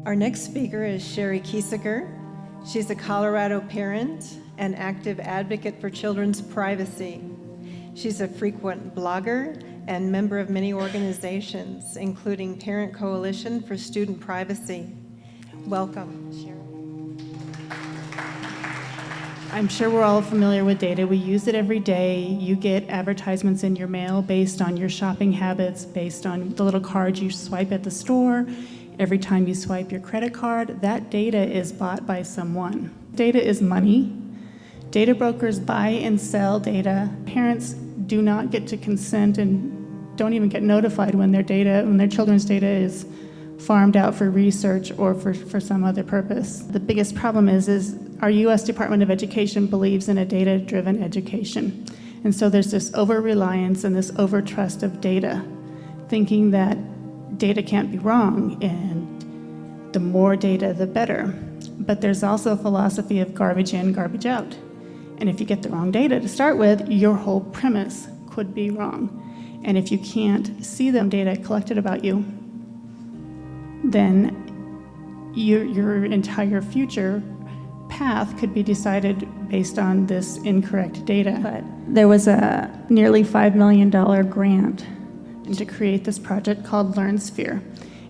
Our next speaker is Cheri Kiesecker. She's a Colorado parent and active advocate for children's privacy. She's a frequent blogger and member of many organizations, including Parent Coalition for Student Privacy. Welcome, Cheri. I'm sure we're all familiar with data. We use it every day. You get advertisements in your mail based on your shopping habits, based on the little cards you swipe at the store. Every time you swipe your credit card, that data is bought by someone. Data is money. Data brokers buy and sell data. Parents do not get to consent and don't even get notified when their children's data is farmed out for research or for some other purpose. The biggest problem is our U.S. Department of Education believes in a data-driven education. And so there's this over-reliance and this over-trust of data, thinking that data can't be wrong, and the more data, the better. But there's also a philosophy of garbage in, garbage out. And if you get the wrong data to start with, your whole premise could be wrong. And if you can't see the data collected about you, then your entire future path could be decided based on this incorrect data. But there was a nearly $5 million grant to create this project called LearnSphere.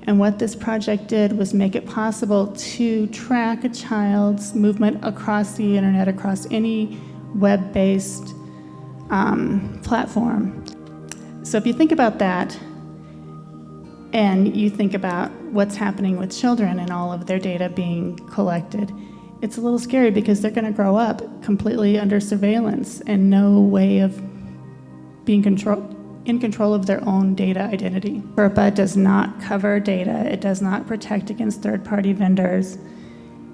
And what this project did was make it possible to track a child's movement across the internet, across any web-based platform. So if you think about that, and you think about what's happening with children and all of their data being collected, it's a little scary because they're going to grow up completely under surveillance and no way of being in control of their own data identity. FERPA does not cover data. It does not protect against third-party vendors.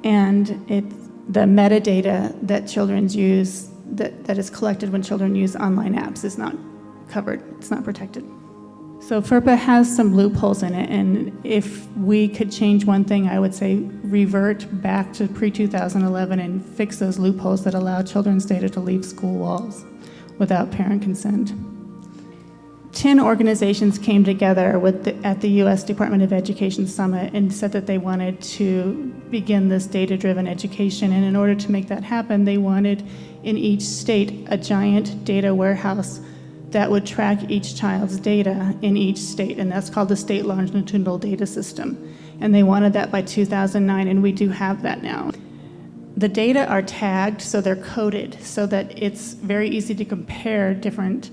And the metadata that children use, that is collected when children use online apps, is not covered. It's not protected. So FERPA has some loopholes in it, and if we could change one thing, I would say revert back to pre-2011 and fix those loopholes that allow children's data to leave school walls without parent consent. 10 organizations came together at the U.S. Department of Education Summit and said that they wanted to begin this data-driven education, and in order to make that happen, they wanted in each state a giant data warehouse that would track each child's data in each state, and that's called the State Longitudinal Data System. And they wanted that by 2009, and we do have that now. The data are tagged, so they're coded, so that it's very easy to compare different.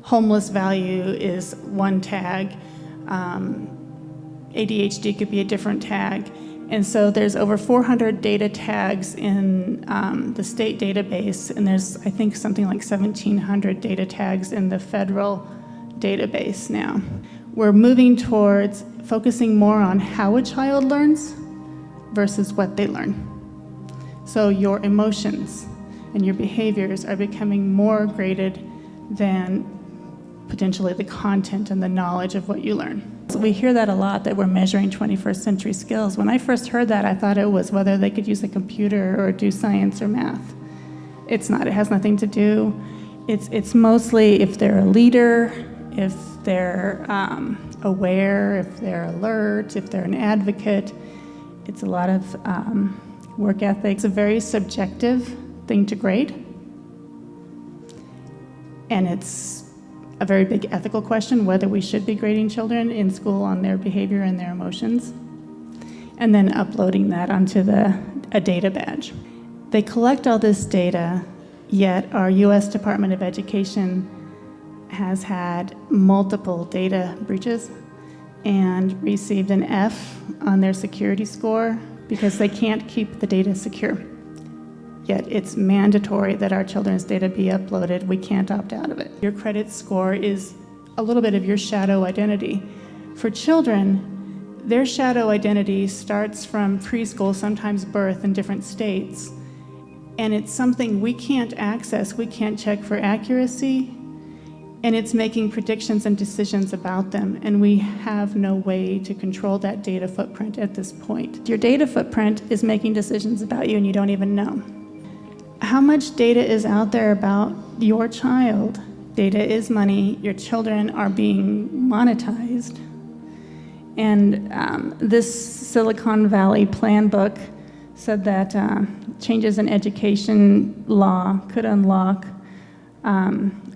Homeless value is one tag. ADHD could be a different tag. And so there's over 400 data tags in the state database, and there's, I think, something like 1,700 data tags in the federal database now. We're moving towards focusing more on how a child learns versus what they learn. So your emotions and your behaviors are becoming more graded than potentially the content and the knowledge of what you learn. So we hear that a lot, that we're measuring 21st century skills. When I first heard that, I thought it was whether they could use a computer or do science or math. It's not. It has nothing to do. It's mostly if they're a leader, if they're aware, if they're alert, if they're an advocate. It's a lot of work ethic. It's a very subjective thing to grade. And it's a very big ethical question whether we should be grading children in school on their behavior and their emotions, and then uploading that onto a data badge. They collect all this data, yet our U.S. Department of Education has had multiple data breaches and received an F on their security score because they can't keep the data secure. Yet it's mandatory that our children's data be uploaded. We can't opt out of it. Your credit score is a little bit of your shadow identity. For children, their shadow identity starts from preschool, sometimes birth in different states. And it's something we can't access. We can't check for accuracy. And it's making predictions and decisions about them. And we have no way to control that data footprint at this point. Your data footprint is making decisions about you and you don't even know. How much data is out there about your child? Data is money. Your children are being monetized. And this Silicon Valley Plan book said that changes in education law could unlock a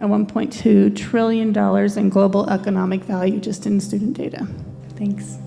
$1.2 trillion in global economic value just in student data. Thanks.